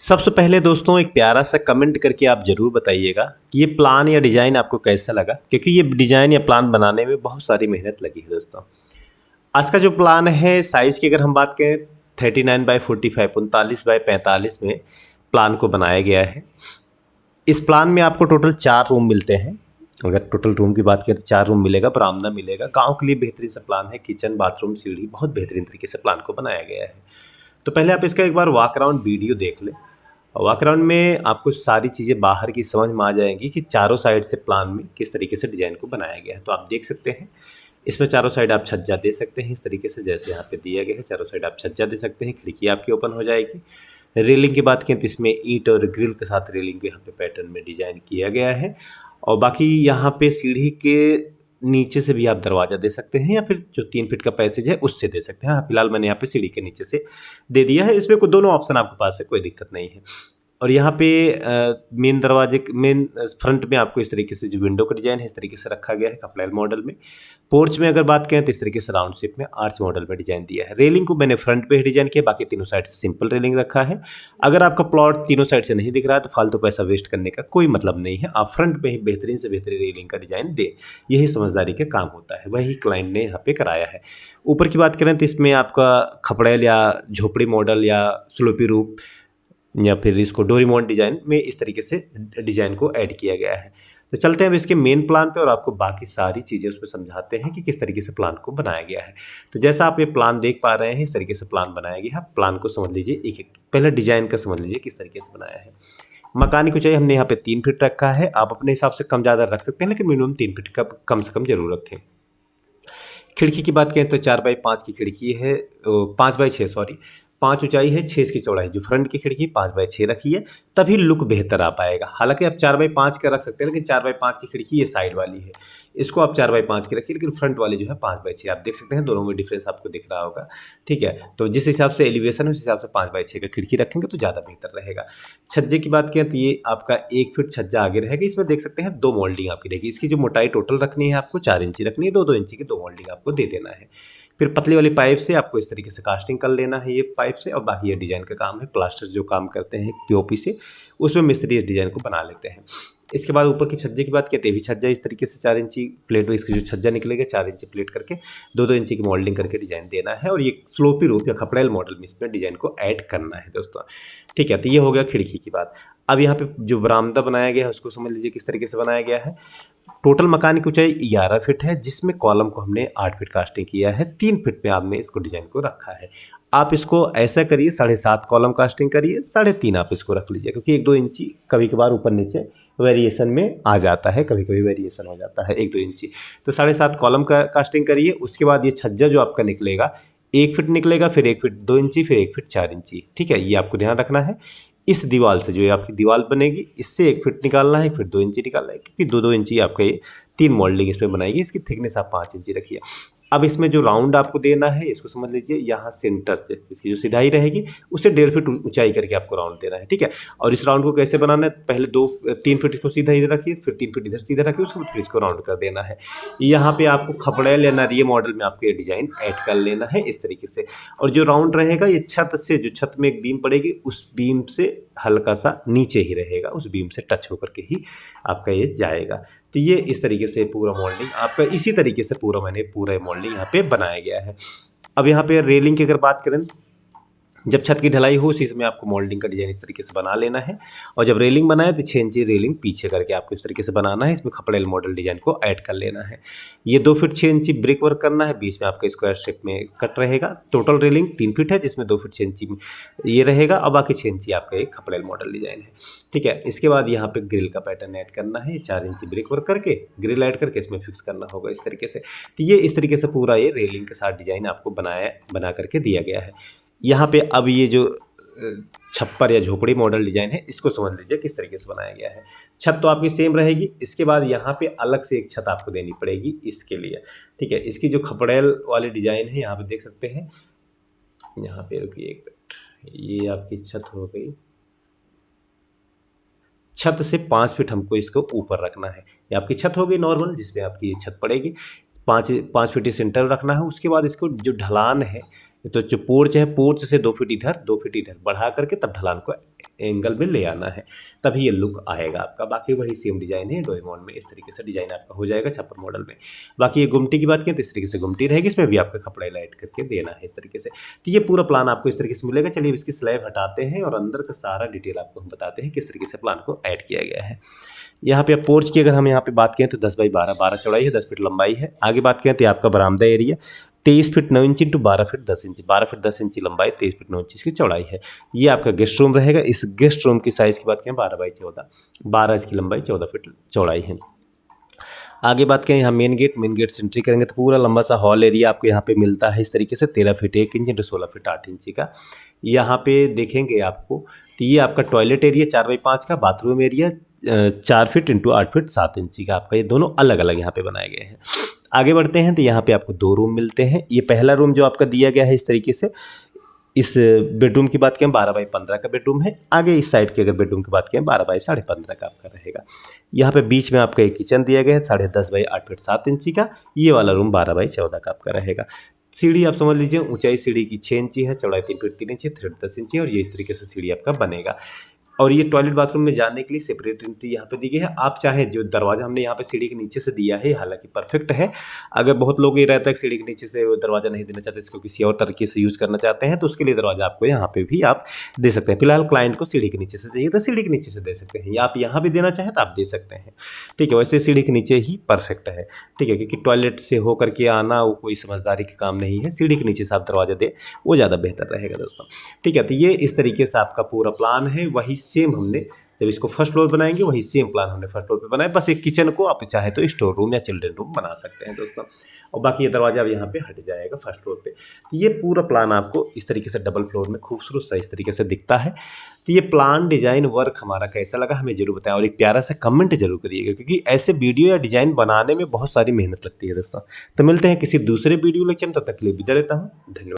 सबसे पहले दोस्तों एक प्यारा सा कमेंट करके आप ज़रूर बताइएगा कि ये प्लान या डिज़ाइन आपको कैसा लगा, क्योंकि ये डिज़ाइन या प्लान बनाने में बहुत सारी मेहनत लगी है दोस्तों। आज का जो प्लान है साइज़ की अगर हम बात करें 39/45 39/45 में प्लान को बनाया गया है। इस प्लान में आपको टोटल 4 रूम मिलते हैं। अगर टोटल रूम की बात करें तो 4 रूम मिलेगा, बरामदा मिलेगा। गाँव के लिए बेहतरीन सा प्लान है, किचन बाथरूम सीढ़ी बहुत बेहतरीन तरीके से प्लान को बनाया गया है। तो पहले आप इसका एक बार वॉक अराउंड वीडियो देख लें। वॉक अराउंड में आपको सारी चीज़ें बाहर की समझ में आ जाएंगी कि चारों साइड से प्लान में किस तरीके से डिज़ाइन को बनाया गया है। तो आप देख सकते हैं इसमें चारों साइड आप छज्जा दे सकते हैं इस तरीके से, जैसे यहाँ पे दिया गया है। चारों साइड आप छज्जा दे सकते हैं, खिड़की आपकी ओपन हो जाएगी। रेलिंग की बात करें तो इसमें ईंट और ग्रिल के साथ रेलिंग को यहाँ पे पैटर्न में डिज़ाइन किया गया है। और बाकी यहाँ पे सीढ़ी के नीचे से भी आप दरवाज़ा दे सकते हैं, या फिर जो 3 फीट का पैसेज है उससे दे सकते हैं। हाँ, फिलहाल मैंने यहाँ पे सीढ़ी के नीचे से दे दिया है। इसमें कोई दोनों ऑप्शन आपके पास है, कोई दिक्कत नहीं है। और यहाँ पे मेन दरवाजे मेन फ्रंट में आपको इस तरीके से जो विंडो का डिज़ाइन है इस तरीके से रखा गया है कपलैल मॉडल में। पोर्च में अगर बात करें तो इस तरीके से राउंड शेप में आर्च मॉडल में डिज़ाइन दिया है। रेलिंग को मैंने फ्रंट पे ही डिज़ाइन किया, बाकी तीनों साइड से सिंपल रेलिंग रखा है। अगर आपका प्लॉट तीनों साइड से नहीं दिख रहा है तो फालतू पैसा वेस्ट करने का कोई मतलब नहीं है। आप फ्रंट पे ही बेहतरीन से बेहतरीन रेलिंग का डिज़ाइन दें, यही समझदारी का काम होता है। वही क्लाइंट ने यहाँ पे कराया है। ऊपर की बात करें तो इसमें आपका खपड़ैल या झोपड़ी मॉडल या स्लोपी रूप या फिर इसको डोरीमोन डिज़ाइन में इस तरीके से डिज़ाइन को ऐड किया गया है। तो चलते हैं अब इसके मेन प्लान पे और आपको बाकी सारी चीज़ें उस पर समझाते हैं कि किस तरीके से प्लान को बनाया गया है। तो जैसा आप ये प्लान देख पा रहे हैं इस तरीके से प्लान बनाया गया है। प्लान को समझ लीजिए एक एक, पहले डिज़ाइन का समझ लीजिए किस तरीके से बनाया है। मकान की ऊंचाई हमने यहाँ पे 3 फीट रखा है। आप अपने हिसाब से कम ज़्यादा रख सकते हैं, लेकिन मिनिमम 3 फीट का कम से कम जरूर रखें। खिड़की की बात करें तो 4x5 की खिड़की है, 5x6 सॉरी, 5 ऊंचाई है, 6 इसकी चौड़ाई। जो फ्रंट की खिड़की 5x6 रखी है, तभी लुक बेहतर आ पाएगा। हालांकि आप 4x5 का रख सकते हैं, लेकिन 4x5 की खिड़की ये साइड वाली है, इसको आप 4x5 की रखिए, लेकिन फ्रंट वाली जो है 5x6। आप देख सकते हैं दोनों में डिफरेंस आपको दिख रहा होगा, ठीक है। तो जिस हिसाब से एलिवेशन है उस हिसाब से 5x6 का खिड़की रखेंगे तो ज़्यादा बेहतर रहेगा। छज्जे की बात करें तो ये आपका 1 फीट छज्जा आगे रहेगा। इसमें देख सकते हैं 2 मोल्डिंग आपकी रहेगी। इसकी जो मोटाई टोटल रखनी है आपको 4 इंची रखनी है, 2-2 इंची की 2 मोल्डिंग आपको दे देना है। फिर पतली वाली पाइप से आपको इस तरीके से कास्टिंग कर लेना है ये पाइप से। और बाकी ये डिज़ाइन का काम है, प्लास्टर जो काम करते हैं पीओपी से, उसमें मिस्त्री इस डिज़ाइन को बना लेते हैं। इसके बाद ऊपर की छज्जे की बात करें, भी छज्जा इस तरीके से 4 इंची प्लेट, इसकी जो छज्जा निकलेगा 4 इंची प्लेट करके 2-2 इंची की मोल्डिंग करके डिज़ाइन देना है। और ये स्लोपी रूप या खपड़ैल मॉडल में इसमें डिज़ाइन को ऐड करना है दोस्तों, ठीक है। तो ये हो गया खिड़की की बात। अब यहाँ पे जो बरामदा बनाया गया है उसको समझ लीजिए किस तरीके से बनाया गया है। टोटल मकान की ऊंचाई 11 फीट है, जिसमें कॉलम को हमने 8 फीट कास्टिंग किया है। 3 फीट में आपने इसको डिजाइन को रखा है। आप इसको ऐसा करिए 7.5 कॉलम कास्टिंग करिए, 3.5 आप इसको रख लीजिए, क्योंकि 1-2 इंची कभी कभार ऊपर नीचे वेरिएशन में आ जाता है, कभी कभी वेरिएशन हो जाता है 1-2 इंची। तो 7.5 कॉलम का कास्टिंग करिए। उसके बाद ये छज्जा जो आपका निकलेगा 1 फीट निकलेगा, फिर 1 फीट 2 इंची, फिर 1 फीट 4 इंची, ठीक है। ये आपको ध्यान रखना है। इस दीवार से जो है आपकी दीवार बनेगी, इससे 1 फीट निकालना है, फिर 2 इंची निकालना है, क्योंकि 2-2 इंची आपका ये 3 मोल्डिंग इसमें बनाएगी। इसकी थिकनेस आप 5 इंची रखिए। अब इसमें जो राउंड आपको देना है इसको समझ लीजिए, यहाँ सेंटर से इसकी जो सिधाई रहेगी उससे 1.5 फीट ऊंचाई करके आपको राउंड देना है, ठीक है। और इस राउंड को कैसे बनाना है, पहले 3 फीट इसको सीधा इधर रखिए, फिर 3 फीट इधर सीधा रखिए, उसके बाद फिर इसको राउंड कर देना है। यहाँ पे आपको खपड़ैल या नरिये मॉडल में आपको ये डिजाइन ऐड कर लेना है इस तरीके से। और जो राउंड रहेगा ये छत से, जो छत में एक बीम पड़ेगी उस बीम से हल्का सा नीचे ही रहेगा, उस बीम से टच होकर के ही आपका ये जाएगा। तो ये इस तरीके से पूरा मोल्डिंग आपका इसी तरीके से पूरा मोल्डिंग यहाँ पे बनाया गया है। अब यहाँ पे रेलिंग की अगर बात करें, जब छत की ढलाई हो उसी समय आपको मोल्डिंग का डिज़ाइन इस तरीके से बना लेना है। और जब रेलिंग बनाए तो 6 इंची रेलिंग पीछे करके आपको इस तरीके से बनाना है। इसमें खपड़ैल मॉडल डिज़ाइन को ऐड कर लेना है। ये 2 फीट 6 इंची ब्रिक वर्क करना है, बीच में आपका स्क्वायर शेप में कट रहेगा। टोटल रेलिंग 3 फीट है, जिसमें 2 फीट 6 इंची ये रहेगा, और बाकी 6 इंची आपका एक खपड़ैल मॉडल डिज़ाइन है, ठीक है। इसके बाद यहाँ पे ग्रिल का पैटर्न ऐड करना है, 4 इंची ब्रिक वर्क करके ग्रिल ऐड करके इसमें फिक्स करना होगा इस तरीके से। तो ये इस तरीके से पूरा ये रेलिंग के साथ डिज़ाइन आपको बना करके दिया गया है। यहाँ पे अब ये जो छप्पर या झोपड़ी मॉडल डिज़ाइन है इसको समझ लीजिए किस तरीके से बनाया गया है। छत तो आपकी सेम रहेगी, इसके बाद यहाँ पे अलग से एक छत आपको देनी पड़ेगी इसके लिए, ठीक है। इसकी जो खपड़ैल वाली डिज़ाइन है यहाँ पे देख सकते हैं, यहाँ पे रुकिए एक मिनट, ये आपकी छत हो गई। छत से 5 फीट हमको इसको ऊपर रखना है। ये आपकी छत हो गई नॉर्मल, जिसमें आपकी छत पड़ेगी। 5 फीट सेंटर रखना है। उसके बाद इसको जो ढलान है, तो जो पोर्च है, पोर्च से 2 फीट इधर 2 फीट इधर बढ़ा करके तब ढलान को एंगल में ले आना है, तभी ये लुक आएगा आपका। बाकी वही सेम डिज़ाइन है डोरेमोन में, इस तरीके से डिज़ाइन आपका हो जाएगा छप्पर मॉडल में। बाकी ये गुमटी की बात करें तो इस तरीके से गुमटी रहेगी, इसमें भी आपका कपड़ा लाइट करके देना है इस तरीके से। तो ये पूरा प्लान आपको इस तरीके से मिलेगा। चलिए इसकी स्लैब हटाते हैं और अंदर का सारा डिटेल आपको हम बताते हैं किस तरीके से प्लान को ऐड किया गया है। यहाँ पे पोर्च की अगर हम यहाँ पे बात करें तो 10 बाई 12 चौड़ाई है, 10 फीट लंबाई है। आगे बात करें तो आपका बरामदा area 23 feet 9 inch into 12 feet 10 inch, 12 feet 10 inch लंबाई, 23 फीट 9 इंच इसकी चौड़ाई है। ये आपका गेस्ट रूम रहेगा। इस गेस्ट रूम की साइज़ की बात करें 12 बाई 14, 12 इसकी लंबाई, 14 फीट चौड़ाई है। आगे बात करें यहाँ मेन गेट से एंट्री करेंगे तो पूरा लंबा सा हॉल एरिया आपको यहाँ पे मिलता है इस तरीके से 13 feet 1 inch into 16 feet 8 inch का। यहाँ पे देखेंगे आपको तो ये आपका टॉयलेट एरिया 4 बाई 5 का, bathroom area 4 feet into 8 feet 7 inch का आपका, ये दोनों अलग अलग यहाँ पे बनाए गए हैं। आगे बढ़ते हैं तो यहाँ पे आपको 2 रूम मिलते हैं। ये पहला रूम जो आपका दिया गया है इस तरीके से, इस बेडरूम की बात करें 12 बाई 15 का बेडरूम है। आगे इस साइड की अगर बेडरूम की बात करें 12 बाई 15.5 का आपका रहेगा। यहाँ पे बीच में आपका एक किचन दिया गया है 10.5 बाई 8 फीट 7 इंची का। ये वाला रूम 12 बाई 14 का आपका रहेगा। सीढ़ी आप समझ लीजिए, ऊंचाई सीढ़ी की 6 इंची है, चौड़ाई 3 फीट 3 इंची, 10 इंची, और ये इस तरीके से सीढ़ी आपका बनेगा। और ये टॉयलेट बाथरूम में जाने के लिए सेपरेट एंट्री यहाँ पे दी गई है। आप चाहें जो दरवाज़ा हमने यहाँ पे सीढ़ी के नीचे से दिया है, हालांकि परफेक्ट है। अगर बहुत लोग ये रहता है कि सीढ़ी के नीचे से वो दरवाज़ा नहीं देना चाहते, इसको किसी और तरीके से यूज़ करना चाहते हैं, तो उसके लिए दरवाज़ा आपको यहाँ पे भी आप दे सकते हैं। फिलहाल क्लाइंट को सीढ़ी के नीचे से चाहिए तो सीढ़ी के नीचे से दे सकते हैं, या आप यहाँ भी देना चाहें तो आप दे सकते हैं। ठीक है, वैसे सीढ़ी के नीचे ही परफेक्ट है। ठीक है, क्योंकि टॉयलेट से होकर के आना वो कोई समझदारी का काम नहीं है। सीढ़ी के नीचे से आप दरवाज़ा दें वो ज़्यादा बेहतर रहेगा दोस्तों। ठीक है, तो ये इस तरीके से आपका पूरा प्लान है। वही सेम हमने जब इसको फर्स्ट फ्लोर बनाएंगे वही सेम प्लान हमने फर्स्ट फ्लोर पे बनाया। बस एक किचन को आप चाहे तो स्टोर रूम या चिल्ड्रन रूम बना सकते हैं दोस्तों। और बाकी ये दरवाजा अब यहाँ पे हट जाएगा फर्स्ट फ्लोर पे। तो ये पूरा प्लान आपको इस तरीके से डबल फ्लोर में खूबसूरत सा इस तरीके से दिखता है। तो ये प्लान डिजाइन वर्क हमारा कैसा लगा हमें जरूर बताएं, और एक प्यारा सा कमेंट जरूर करिएगा, क्योंकि ऐसे वीडियो या डिजाइन बनाने में बहुत सारी मेहनत लगती है दोस्तों। तो मिलते हैं किसी दूसरे वीडियो लेक्चर में, तब तक के लिए विदा लेता हूँ। धन्यवाद।